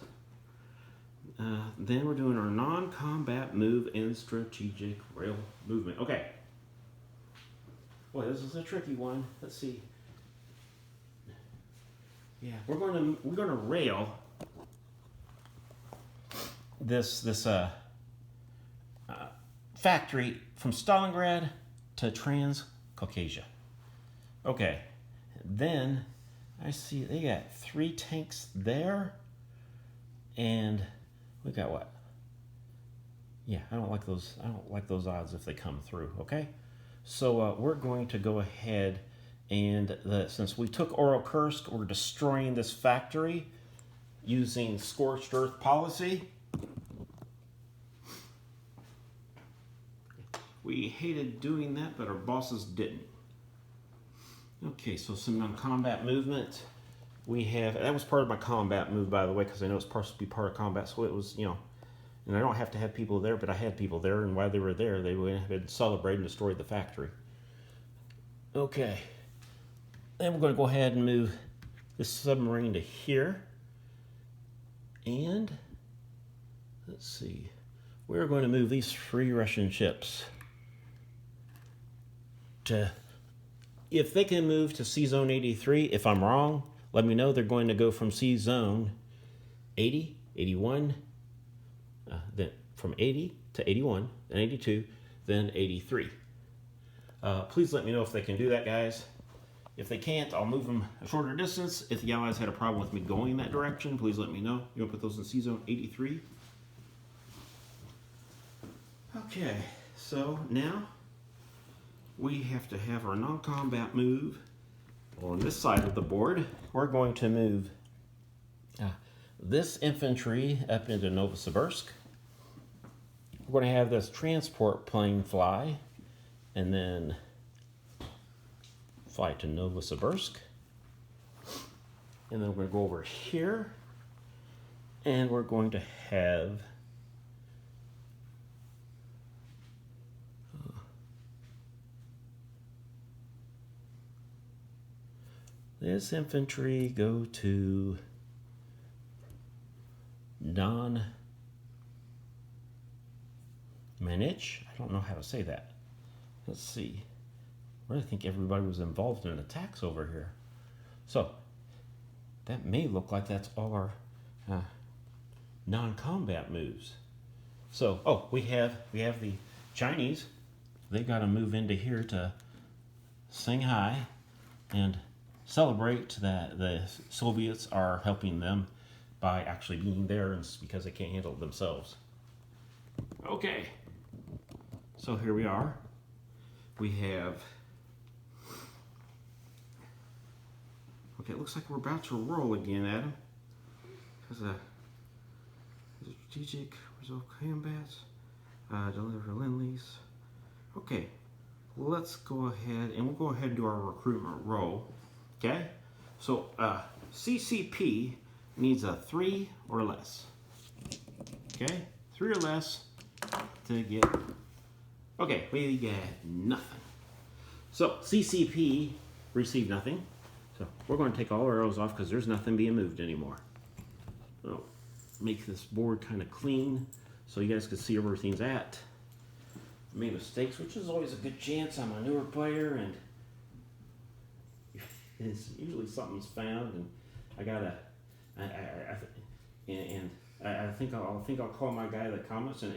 Then we're doing our non-combat move and strategic rail movement. Okay. Boy, this is a tricky one. Let's see. Yeah, we're gonna rail this factory from Stalingrad to Transcaucasia. Okay, then I see they got 3 tanks there, and we got what? Yeah, I don't like those. I don't like those odds if they come through. Okay, so we're going to go ahead and since we took Orokursk, we're destroying this factory using scorched earth policy. We hated doing that, but our bosses didn't. Okay, so some non-combat movement. We have, that was part of my combat move, by the way, because I know it's supposed to be part of combat, so it was, and I don't have to have people there, but I had people there, and while they were there, they went ahead and celebrated and destroyed the factory. Okay. Then we're going to go ahead and move this submarine to here. And, let's see, we're going to move these 3 Russian ships to, if they can move to Sea Zone 83, if I'm wrong, let me know. They're going to go from Sea Zone 80, 81, then from 80 to 81, then 82, then 83. Please let me know if they can do that, guys. If they can't, I'll move them a shorter distance. If the Allies had a problem with me going that direction, please let me know. You want to put those in Sea Zone 83? Okay, so now we have to have our non-combat move on this side of the board. We're going to move this infantry up into Novosibirsk. We're going to have this transport plane fly and then fly to Novosibirsk. And then we're going to go over here and we're going to have this infantry go to Don Manich. I don't know how to say that. Let's see. I really think everybody was involved in attacks over here. So that may look like that's all our non-combat moves. So, we have the Chinese. They got to move into here to Shanghai and celebrate that the Soviets are helping them by actually being there, and it's because they can't handle it themselves. Okay, so here we are. We have, okay, it looks like we're about to roll again, Adam. Because strategic resolve combats, deliver Lend-Lease. Okay, let's go ahead and we'll go ahead and do our recruitment roll. Okay, so CCP needs a 3 or less. Okay, 3 or less to get. Okay, we get nothing. So CCP received nothing. So we're going to take all our arrows off because there's nothing being moved anymore. So make this board kind of clean so you guys can see where everything's at. Made mistakes, which is always a good chance. I'm a newer player, and it's usually something's found, and I gotta. I think I'll call my guy that comments, and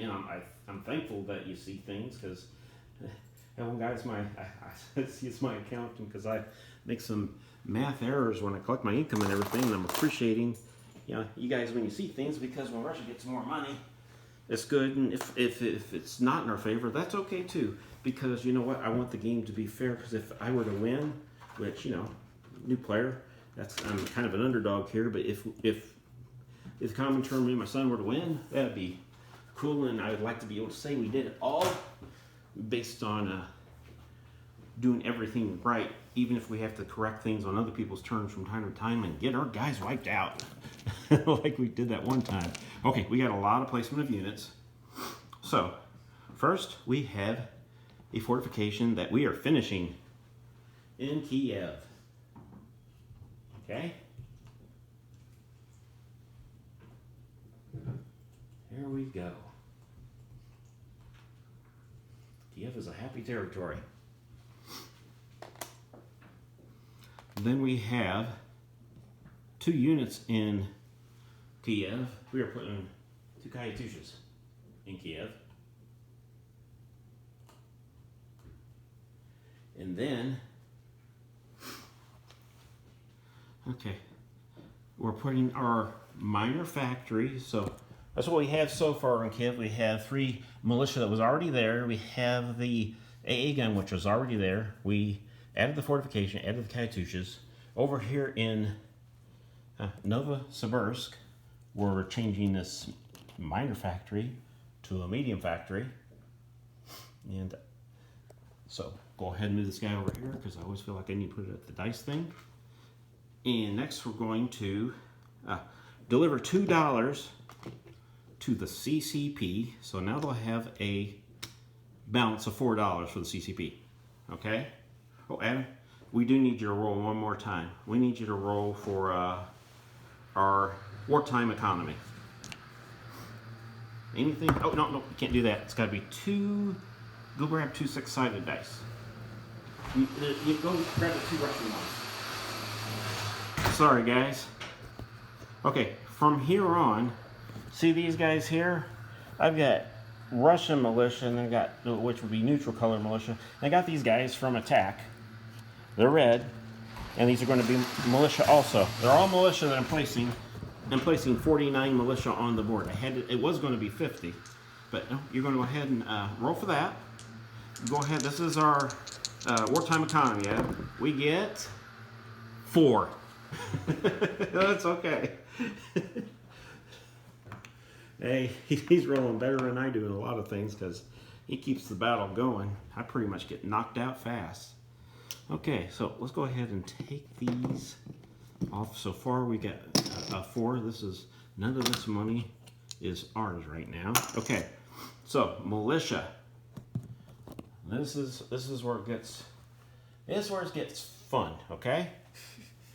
I'm thankful that you see things because that one guy's he's my accountant because I make some math errors when I collect my income and everything, and I'm appreciating you guys when you see things, because when Russia gets more money, it's good, and if it's not in our favor, that's okay too, because you know what, I want the game to be fair, because if I were to win, which new player, I'm kind of an underdog here, but if the common term, me and my son were to win, that'd be cool, and I would like to be able to say we did it all based on doing everything right, even if we have to correct things on other people's terms from time to time and get our guys wiped out like we did that one time. Okay, we got a lot of placement of units. So first we have a fortification that we are finishing in Kiev. Okay, here we go. Kiev is a happy territory. Then we have 2 units in Kiev. We are putting 2 Katyushas in Kiev. And then, okay, we're putting our minor factory. So that's what we have so far in Kiev. We have 3 militia that was already there. We have the AA gun, which was already there. We added the fortification, added the Katyushas. Over here in Novosibirsk, we're changing this minor factory to a medium factory. And so go ahead and move this guy over here because I always feel like I need to put it at the dice thing. And next we're going to deliver $2 to the CCP. So now they'll have a balance of $4 for the CCP. Okay? Oh, Adam, we do need you to roll one more time. We need you to roll for our wartime economy. Anything? Oh, no, you can't do that. It's got to be 2. Go grab 2 6-sided dice. You go grab the 2 Russian ones. Sorry, guys. Okay, from here on, see these guys here? I've got Russian militia, and I got, which would be neutral color militia. I got these guys from attack. They're red, and these are going to be militia also. They're all militia that I'm placing. I'm placing 49 militia on the board. It was going to be 50, but no, you're going to go ahead and roll for that. Go ahead. This is our wartime economy. We get 4. That's okay. Hey, he's rolling better than I do in a lot of things because he keeps the battle going. I pretty much get knocked out fast. Okay, so let's go ahead and take these off. So far we got 4. None of this money is ours right now. Okay, so militia. This is where it gets. This is where it gets fun. Okay,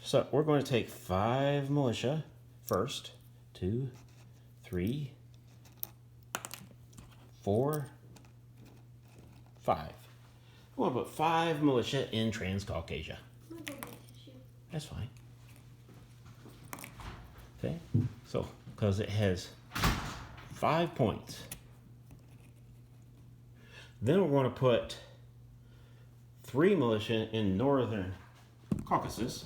so we're going to take 5 militia first. 2, 3, 4, 5. We'll put 5 militia in Transcaucasia. That's fine. Okay, so because it has 5 points. Then we're going to put 3 militia in Northern Caucasus.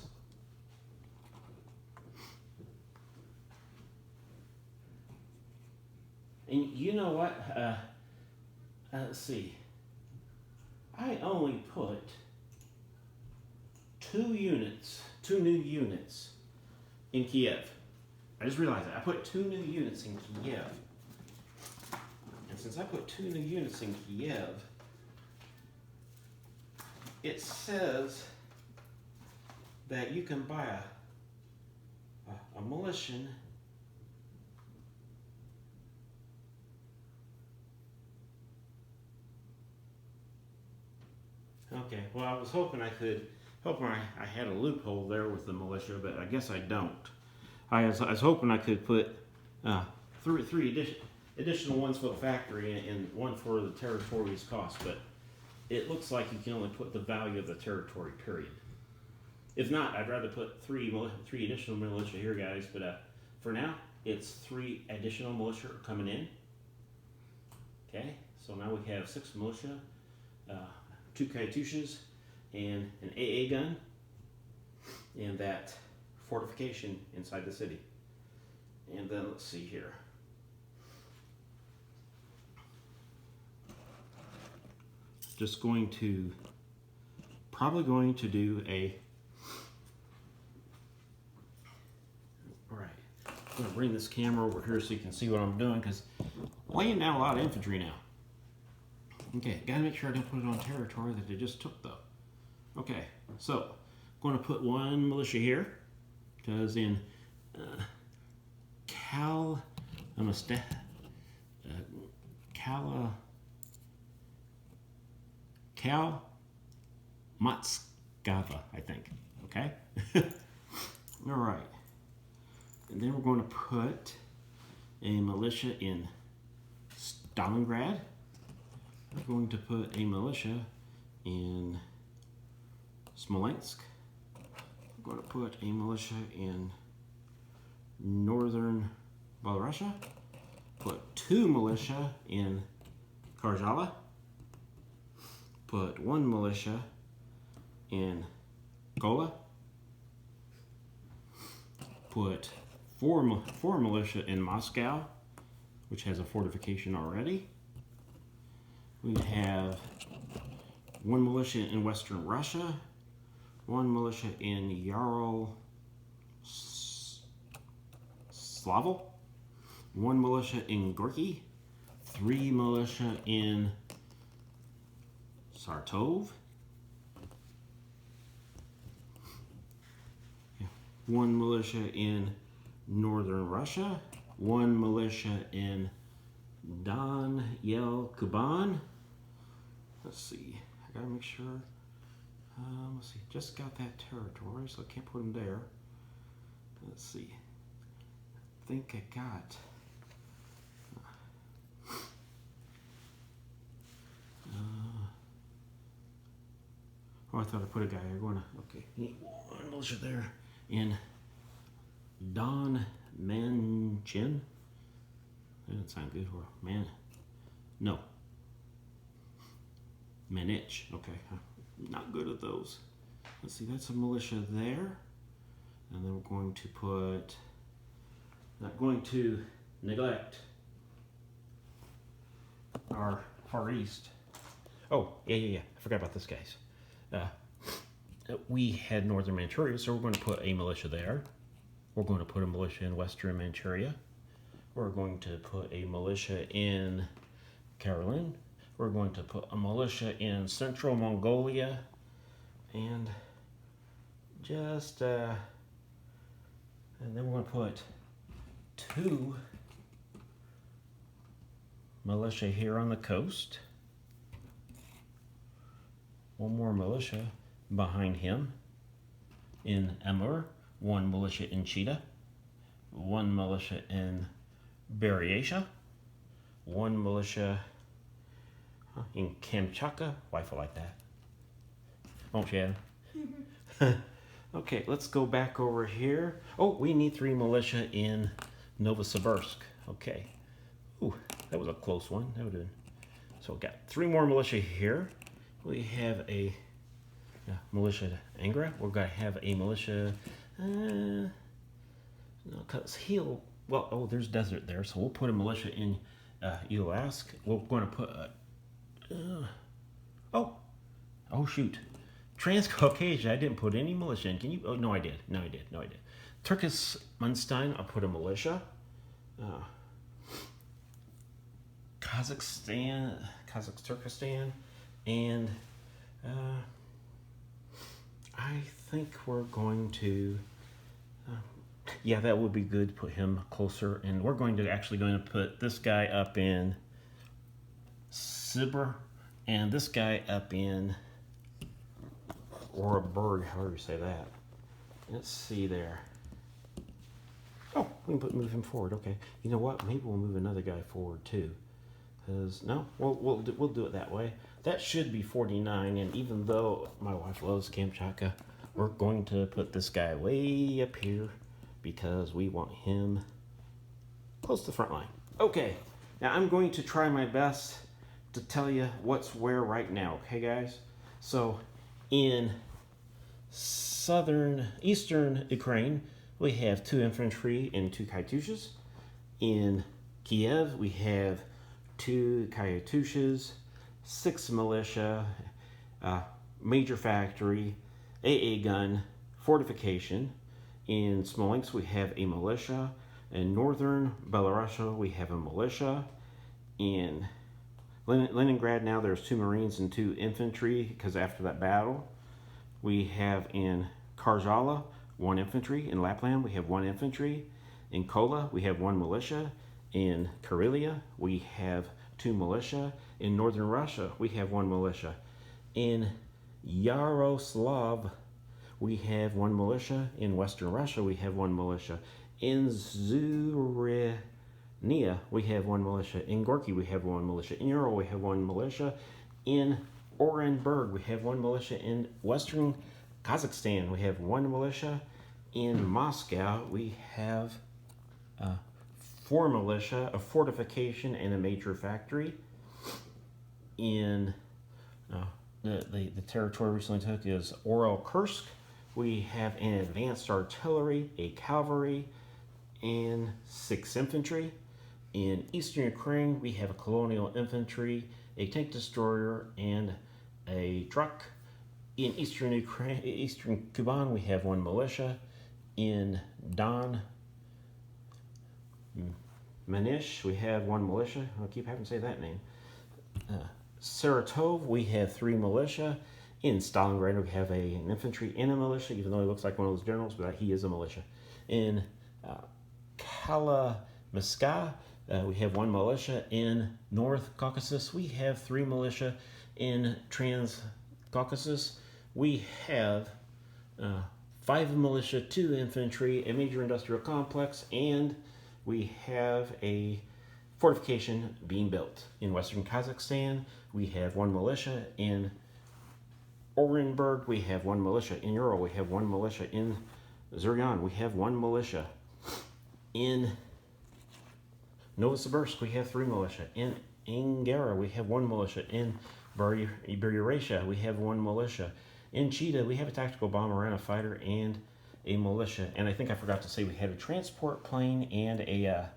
And you know what? Let's see. I only put 2 new units in Kiev. I just realized that. I put 2 new units in Kiev. And since I put 2 new units in Kiev, it says that you can buy a militia. Okay, well, I was hoping I had a loophole there with the militia, but I guess I don't. I was hoping I could put 3 additional ones for the factory and 1 for the territory's cost, but it looks like you can only put the value of the territory, period. If not, I'd rather put 3 additional militia here, guys, but for now, it's 3 additional militia coming in. Okay, so now we have 6 militia, 2 Katyushas, and an AA gun, and that fortification inside the city. And then let's see here. Probably going to do a, all right, I'm going to bring this camera over here so you can see what I'm doing because I'm laying down a lot of infantry now. Okay, gotta make sure I don't put it on territory that they just took though. Okay, so I'm going to put 1 militia here because in Kalmytskava, I think. Okay? All right. And then we're going to put a militia in Stalingrad. We're going to put a militia in Smolensk. We're going to put a militia in northern Belarusia. Put 2 militia in Karjala. Put 1 militia in Kola. Put 4 militia in Moscow, which has a fortification already. We have 1 militia in Western Russia, 1 militia in Yaroslavl, 1 militia in Gorky, 3 militia in Sartov, 1 militia in northern Russia, 1 militia in Danyel Kuban. Let's see, I gotta make sure. Let's see, just got that territory, so I can't put them there. Let's see, I think I got. Oh, I thought I put a guy here. Okay, need 1 militia there in Don Manchin. That doesn't sound good. Or no. Manich. Okay, not good at those. Let's see, that's a militia there. And then we're going to put, not going to neglect our Far East. Oh, yeah. I forgot about this, guys. We had Northern Manchuria, so we're going to put a militia there. We're going to put a militia in Western Manchuria. We're going to put a militia in Karelin. We're going to put a militia in Central Mongolia. And just, and then we're going to put 2 militia here on the coast. 1 more militia behind him in Amur, 1 militia in Chita, 1 militia in Buryatia, 1 militia in Kamchatka. Wife will like that. Won't you, Adam? Okay, let's go back over here. Oh, we need 3 militia in Novosibirsk. Okay. Ooh, that was a close one. That would have been. So we got 3 more militia here. We have a militia Angra. We're going to have a militia. No, because there's desert there, so we'll put a militia in Elask. We're going to put oh shoot, Transcaucasia. I didn't put any militia in. Can you? Oh no, I did. No, I did. Turkestan. I'll put a militia. Turkestan, and I think we're going to. Yeah, that would be good to put him closer, and we're going to put this guy up in Sibir, and this guy up in Orenburg, however you say that. Let's see there. Oh, we can move him forward. Okay, you know what? Maybe we'll move another guy forward too. Cause no, we'll do it that way. That should be 49, and even though my wife loves Kamchatka, we're going to put this guy way up here because we want him close to the front line. Okay, now I'm going to try my best to tell you what's where right now. Okay, guys. So in eastern Ukraine, we have 2 infantry and 2 Katyushas. In Kiev, we have 2 Katyushas, 6 militia, major factory, AA gun, fortification. In Smolensk, we have a militia. In northern Belarusia, we have a militia. In Leningrad now, there's 2 Marines and 2 infantry because after that battle. We have in Karjala 1 infantry. In Lapland, we have 1 infantry. In Kola, we have 1 militia. In Karelia, we have 2 militia. In northern Russia, we have 1 militia. In Yaroslav, we have 1 militia. In western Russia, we have 1 militia. In Zurenia, we have 1 militia. In Gorky, we have 1 militia. In Ural, we have 1 militia. In Orenburg, we have 1 militia. In western Kazakhstan, we have 1 militia. In Moscow, we have 4 militia, a fortification, and a major factory. In the territory recently took is Oral Kursk. We have an advanced artillery, a cavalry, and 6 infantry. In eastern Ukraine, we have a colonial infantry, a tank destroyer, and a truck. In eastern Ukraine, eastern Kuban, we have 1 militia. In Don Manish, we have 1 militia. I keep having to say that name. Saratov, we have 3 militia. In Stalingrad, we have an infantry and a militia, even though he looks like one of those generals, but he is a militia. In Kalamiska, we have 1 militia. In North Caucasus, we have 3 militia. In Trans-Caucasus, we have 5 militia, 2 infantry, a major industrial complex, and we have a fortification being built. In Western Kazakhstan, we have 1 militia. In Orenburg, we have 1 militia. In Ural, we have 1 militia. In Zuryan, we have 1 militia. In Novosibirsk, we have 3 militia. In Angara, we have 1 militia. In Buryatia, we have 1 militia. In Chita, we have a tactical bomber and a fighter and a militia. And I think I forgot to say we had a transport plane and a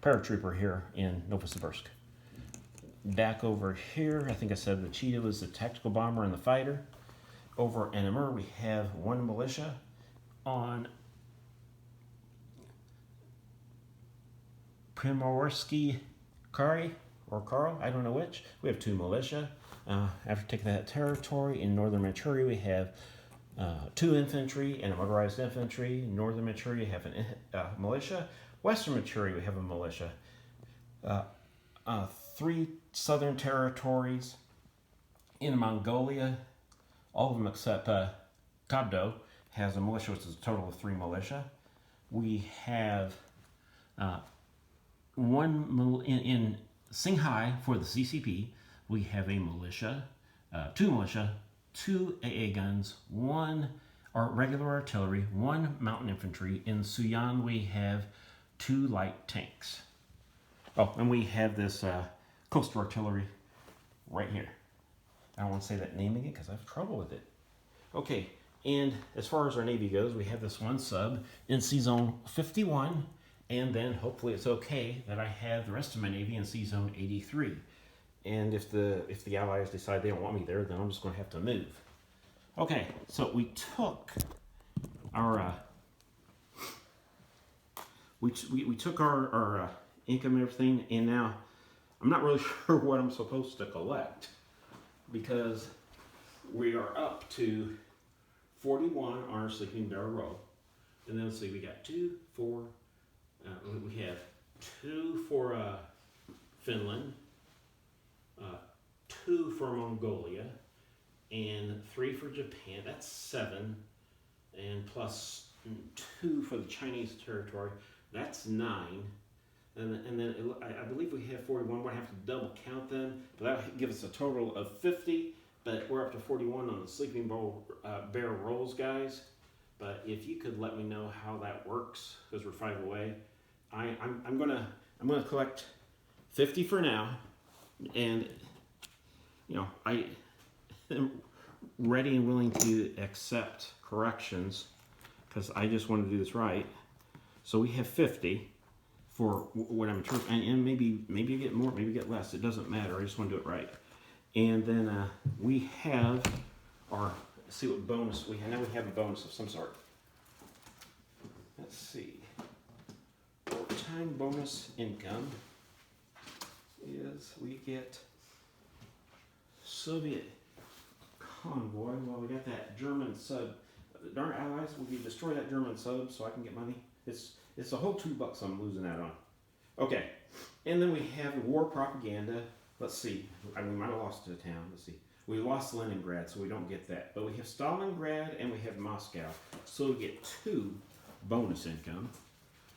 paratrooper here in Novosibirsk. Back over here, I think I said the Cheetah was the tactical bomber and the fighter. Over in Amur, we have 1 militia. On Primorsky Kari, or Karl, I don't know which, we have 2 militia. After taking that territory, in northern Manchuria, we have 2 infantry and a motorized infantry. In northern Manchuria, we have a militia. Western Manchuria, we have a militia. 3 southern territories. In Mongolia, all of them except Kabdo has a militia, which is a total of 3 militia. We have in Singhai for the CCP, we have a militia, 2 militia, 2 AA guns, 1 regular artillery, 1 mountain infantry. In Suyan, we have 2 light tanks. Oh, and we have this coastal artillery right here. I don't want to say that naming it because I have trouble with it. Okay, and as far as our Navy goes, we have this 1 sub in Sea Zone 51, and then hopefully it's okay that I have the rest of my Navy in Sea Zone 83. And if the Allies decide they don't want me there, then I'm just going to have to move. Okay, so we took our we took our income and everything, and now I'm not really sure what I'm supposed to collect because we are up to 41 on our sleeping bear roll, and then let's see, we got 2, 4. We have 2 for Finland. 2 for Mongolia, and 3 for Japan. That's 7, and plus 2 for the Chinese territory. That's 9, and then I believe we have 41. We're gonna have to double count them, but that would give us a total of 50. But we're up to 41 on the sleeping bear rolls, guys. But if you could let me know how that works, because we're 5 away, I'm gonna collect 50 for now, and you know, I am ready and willing to accept corrections because I just want to do this right. So we have 50 for what I'm interpreting, and maybe you get more, maybe you get less. It doesn't matter. I just want to do it right. And then we have our, let's see what bonus we have. Now we have a bonus of some sort. Let's see. Time bonus income is we get Soviet convoy. Well, we got that German sub. Darn Allies, will you destroy that German sub so I can get money? It's a whole $2 I'm losing out on. Okay, and then we have war propaganda. Let's see. We might have lost to the town. Let's see. We lost Leningrad, so we don't get that. But we have Stalingrad and we have Moscow, so we get 2 bonus income.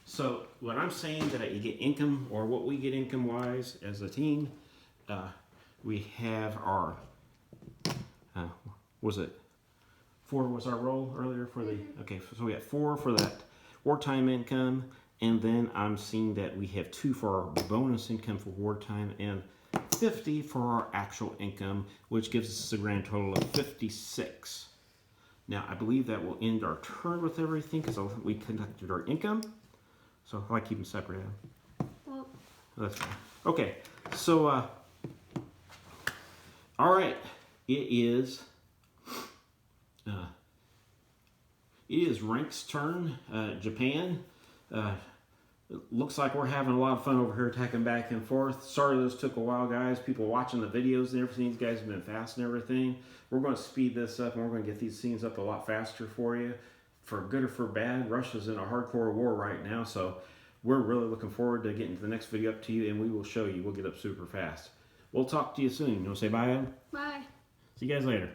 So what I'm saying that you get income, or what we get income-wise as a team, we have our, was it 4 was our roll earlier for the, okay, so we got 4 for that wartime income, And then I'm seeing that we have 2 for our bonus income for wartime and 50 for our actual income, which gives us a grand total of 56. Now, I believe that will end our turn with everything because we conducted our income. So I like keeping separated. Well, That's fine. Okay, so, all right, it is Rank's turn, Japan. It looks like we're having a lot of fun over here attacking back and forth. Sorry this took a while, guys. People watching the videos and everything. These guys have been fast and everything. We're going to speed this up and we're going to get these scenes up a lot faster for you. For good or for bad, Russia's in a hardcore war right now, so we're really looking forward to getting the next video up to you, and we will show you. We'll get up super fast. We'll talk to you soon. You want to say bye, Adam? bye. See you guys later.